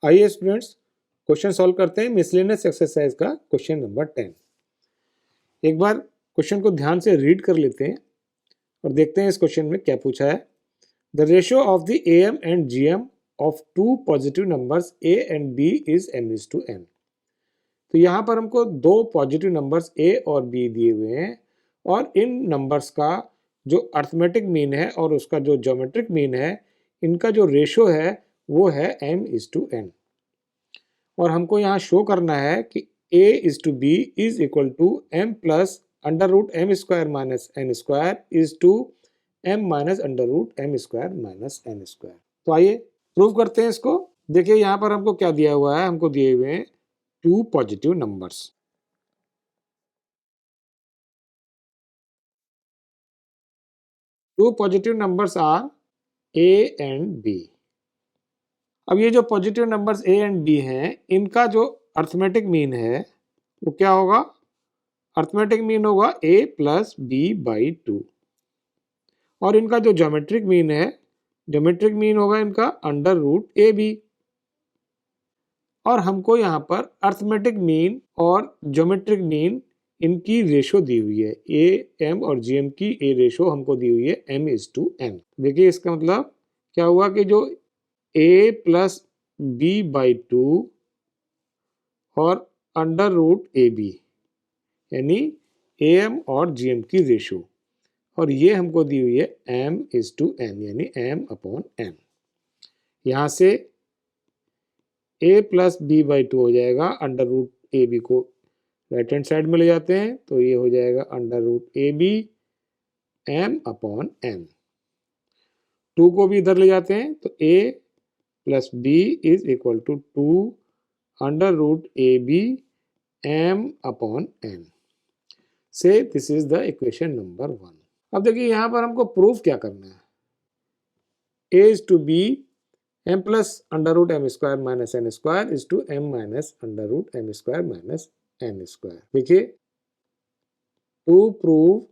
आइए students question solve करते हैं मिसलेनियस एक्सरसाइज का क्वेश्चन नंबर 10। एक बार क्वेश्चन को ध्यान से रीड कर लेते हैं और देखते हैं इस क्वेश्चन में क्या पूछा है। The ratio of the M and GM of two positive numbers A and B is m:n। तो यहाँ पर हमको दो पॉजिटिव नंबर्स ए और बी दिए हुए हैं और इन नंबर्स का जो अर्थमेटिक मीन है और उसका जो ज्योमेट्रिक मीन है, इनका जो रेशियो है वो है m:n। और हमको यहाँ शो करना है कि a:b is equal to m plus under root M square minus N square is to m minus under root M square minus N square. तो आइए प्रूव करते हैं इसको। देखिए यहाँ पर हमको क्या दिया हुआ है, हमको दिए हुए हैं two positive numbers. Two positive numbers are a and b। अब ये जो positive numbers a and b हैं, इनका जो अर्थमेटिक मीन है वो क्या होगा? अर्थमेटिक मीन होगा a प्लस बी बाई 2 और इनका जो ज्योमेट्रिक मीन है, ज्योमेट्रिक मीन होगा इनका अंडर रूट ए बी। और हमको यहाँ पर अर्थमेटिक मीन और ज्योमेट्रिक मीन इनकी रेशो दी हुई है, ए एम और जी एम की ए रेशो हमको दी हुई है m:n। देखिए इसका मतलब क्या हुआ कि जो a प्लस बी बाई 2 और अंडर रूट ए बी यानी ए एम और जी एम की रेशो, और ये हमको दी हुई है m:n यानी m/n। यहाँ से a प्लस बी बाई 2 हो जाएगा, अंडर रूट ए बी को राइट हैंड साइड में ले जाते हैं तो ये हो जाएगा under root A B m/n। 2 को भी इधर ले जाते हैं तो a plus B is equal to 2 under root A B m/n। So this is the equation number 1। अब देखिए यहाँ पर हमको प्रूफ क्या करना है। a is to B m plus under root M square minus N square is to m minus under root M square minus N square. देखिए to prove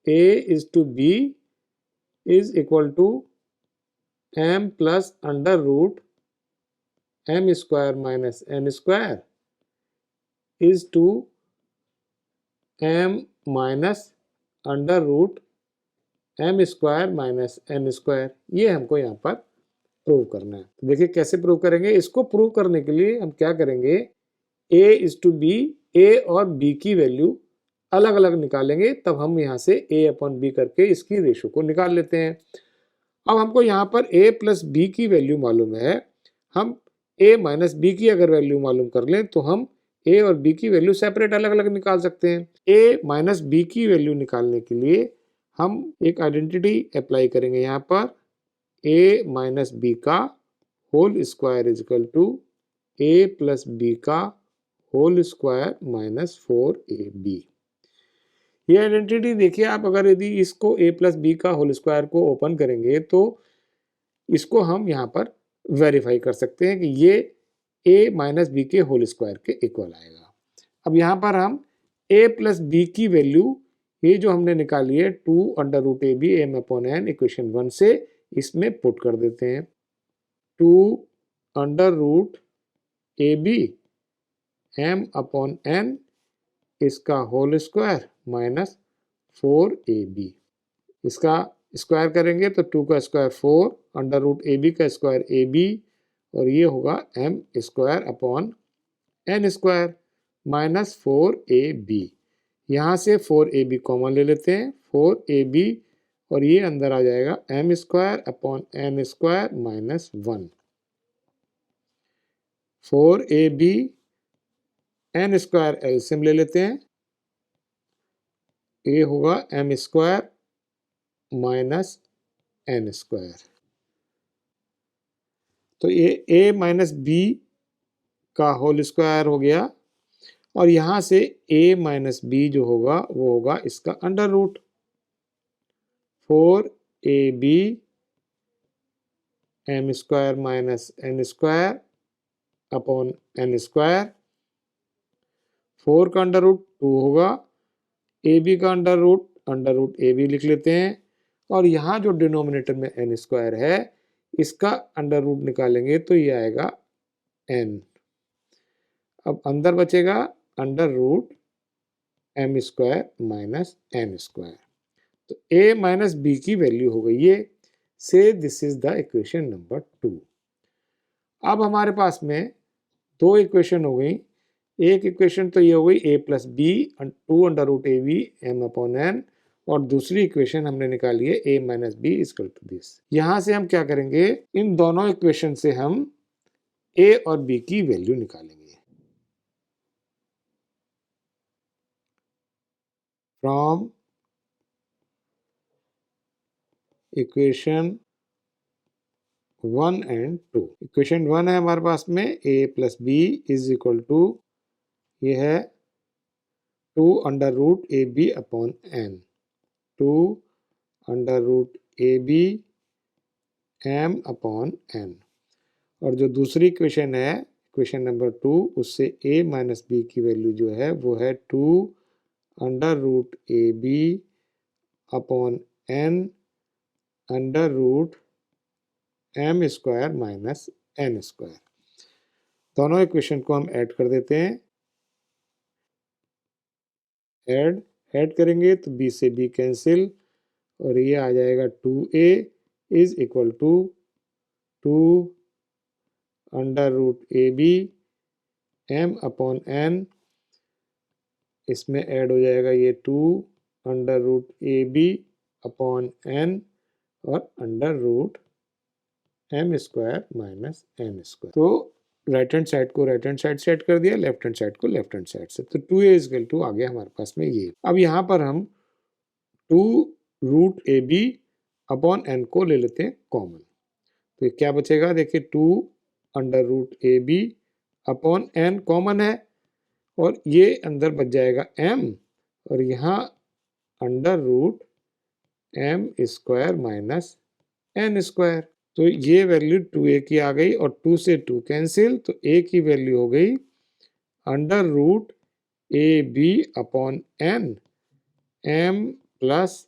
a is to b is equal to m plus under root m square minus n square is to m minus under root m square minus n square। ये हमको यहाँ पर prove करना है। तो देखिए कैसे प्रूव करेंगे। इसको प्रूव करने के लिए हम क्या करेंगे, a is to b, a और b की वैल्यू अलग अलग निकालेंगे, तब हम यहाँ से a अपॉन b करके इसकी रेशो को निकाल लेते हैं। अब हमको यहाँ पर a प्लस बी की वैल्यू मालूम है, हम a माइनस बी की अगर वैल्यू मालूम कर लें तो हम a और b की वैल्यू सेपरेट अलग अलग निकाल सकते हैं। a माइनस बी की वैल्यू निकालने के लिए हम एक आइडेंटिटी अप्लाई करेंगे। यहाँ पर a माइनस बी का whole square is equal to a plus B का होल स्क्वायर माइनस 4ab। ये आइडेंटिटी देखिए आप, अगर यदि इसको a प्लस बी का होल स्क्वायर को ओपन करेंगे तो इसको हम यहाँ पर वेरीफाई कर सकते हैं कि ये a माइनस बी के होल स्क्वायर के इक्वल आएगा। अब यहाँ पर हम a प्लस बी की वैल्यू ये जो हमने निकाली है 2 under root A B m/n equation 1 से इसमें पुट कर देते हैं। 2 under root A B m/n इसका होल स्क्वायर माइनस 4ab। इसका स्क्वायर करेंगे तो 2 का square 4 under root A B का स्क्वायर ए बी और ये होगा m square upon n square minus 4ab। यहाँ से 4ab कॉमन ले लेते हैं, 4ab और ये अंदर आ जाएगा m square upon n square minus 1। 4ab n square LCM ले लेते हैं, ये होगा m square minus n square. तो ये a माइनस बी का होल स्क्वायर हो गया और यहाँ से a माइनस बी जो होगा वो होगा इसका under root 4ab m square minus n square upon n square. 4 का अंडर रूट 2 होगा, ए बी का अंडर रूट ए बी लिख लेते हैं और यहाँ जो डिनोमिनेटर में n स्क्वायर है इसका अंडर रूट निकालेंगे तो ये आएगा n। अब अंदर बचेगा under root M square minus N square. तो a माइनस बी की वैल्यू हो गई ये। So this is the equation number 2। अब हमारे पास में दो इक्वेशन हो गई। एक इक्वेशन तो ये हो गई a plus B 2 under root A B M upon N, और दूसरी इक्वेशन हमने निकाली है a minus B equal to this. यहां से हम क्या करेंगे, इन दोनों इक्वेशन से हम a और b की वैल्यू निकालेंगे। From equation 1 and 2। इक्वेशन 1 है हमारे पास में a plus B is equal to, ये है 2 under root A B upon N, 2 under root A B M upon N. और जो दूसरी इक्वेशन है इक्वेशन नंबर 2, उससे a माइनस बी की वैल्यू जो है वो है 2 under root A B upon N under root M square minus N square. दोनों इक्वेशन को हम ऐड कर देते हैं। ऐड करेंगे तो b से b कैंसिल, और ये आ जाएगा 2a is equal to 2 under root A B M upon N, इसमें ऐड हो जाएगा ये 2 under root A B upon N और under root M square minus N square. तो राइट हैंड साइड को राइट हैंड साइड से add कर दिया, लेफ्ट हैंड साइड को लेफ्ट हैंड साइड से। तो 2a इक्वल टू आ गया हमारे पास में ये। अब यहाँ पर हम 2 root A B upon N को ले लेते हैं कॉमन। तो ये क्या बचेगा, देखिए 2 under root A B upon N common है, और ये अंदर बच जाएगा m, और यहाँ under root M square minus N square. तो ये वैल्यू 2a की आ गई, और 2 से 2 कैंसिल, तो a की वैल्यू हो गई under root A B upon N M plus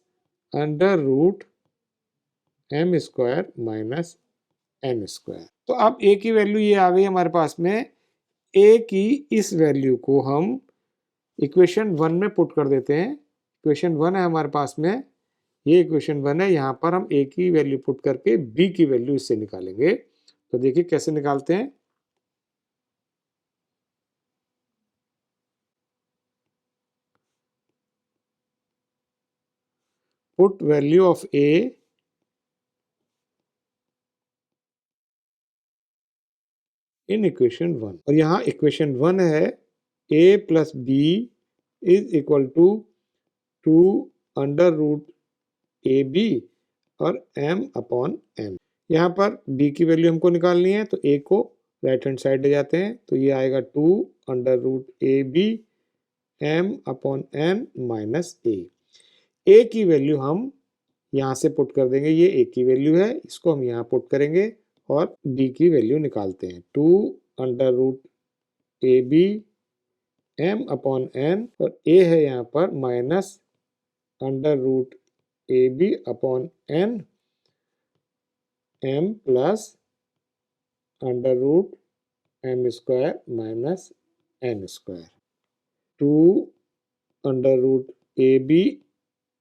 under root M square minus N square. तो अब a की वैल्यू ये आ गई हमारे पास में। a की इस वैल्यू को हम इक्वेशन 1 में पुट कर देते हैं। इक्वेशन 1 है हमारे पास में, ये इक्वेशन 1 है। यहाँ पर हम a की वैल्यू पुट करके b की वैल्यू इससे निकालेंगे। तो देखिए कैसे निकालते हैं। Put value of a in equation 1, और यहाँ इक्वेशन 1 है a plus B is equal to 2 under root A B और m अपॉन n। यहाँ पर b की वैल्यू हमको निकालनी है, तो a को राइट हैंड साइड ले जाते हैं, तो ये आएगा 2 under root A B m upon n minus a की वैल्यू हम यहाँ से पुट कर देंगे। ये a की वैल्यू है, इसको हम यहाँ पुट करेंगे और b की वैल्यू निकालते हैं। 2 under root A B m upon n, और a है यहाँ पर minus under root A B upon n m plus under root M square minus N square. 2 under root A B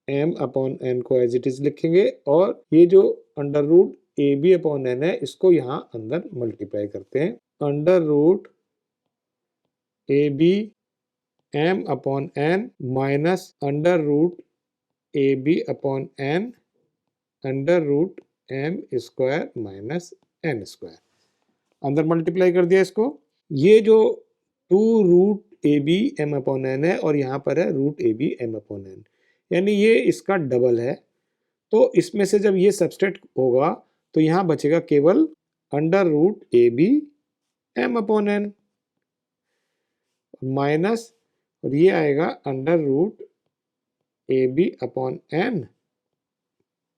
M upon N को as it is लिखेंगे, और ये जो under root A B upon N है इसको यहाँ अंदर multiply करते हैं। Under root A B M upon N minus under root A B upon N under root M square minus N square. अंदर मल्टीप्लाई कर दिया इसको। ये जो 2 root A B M upon N है, और यहाँ पर है root A B M upon N, यानी ये इसका डबल है। तो इसमें से जब ये सबस्ट्रैक्ट होगा तो यहाँ बचेगा केवल under root A B M upon N minus, और ये आएगा under root A B upon N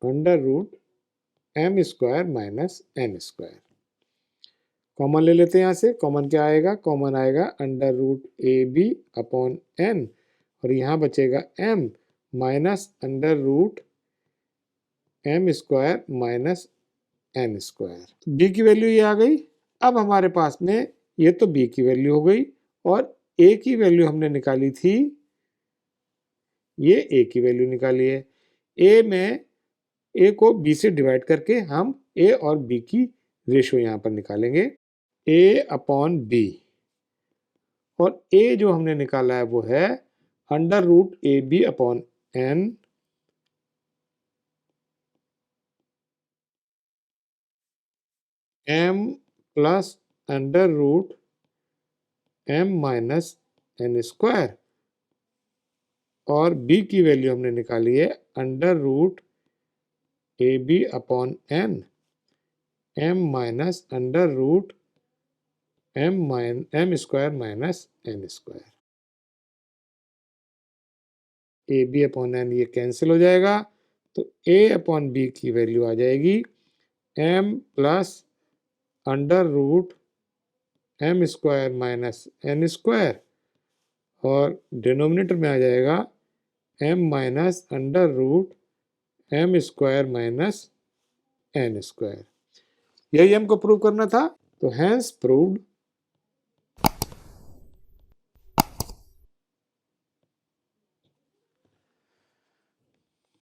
under root M square minus N square. Common ले लेते हैं यहाँ से। कॉमन क्या आएगा, कॉमन आएगा under root A B upon N, और यहाँ बचेगा m minus under root M square minus N square. B की वैल्यू ये आ गई। अब हमारे पास में ये तो बी की वैल्यू हो गई और ए की वैल्यू हमने निकाली थी, ये ए की वैल्यू निकाली है। ए में ए को बी से डिवाइड करके हम ए और बी की रेशो यहाँ पर निकालेंगे, ए अपॉन बी। और ए जो हमने निकाला है वो है under root A B upon N M plus under root M minus N square. और बी की वैल्यू हमने निकाली है under root A B upon M minus under root M square minus N square. A B upon N ये cancel हो जाएगा, तो A upon B की वैल्यू आ जाएगी M plus under root M square minus N square, और denominator में आ जाएगा M minus under root M square minus N square. यही हमको प्रूव करना था, तो हैंस प्रूव्ड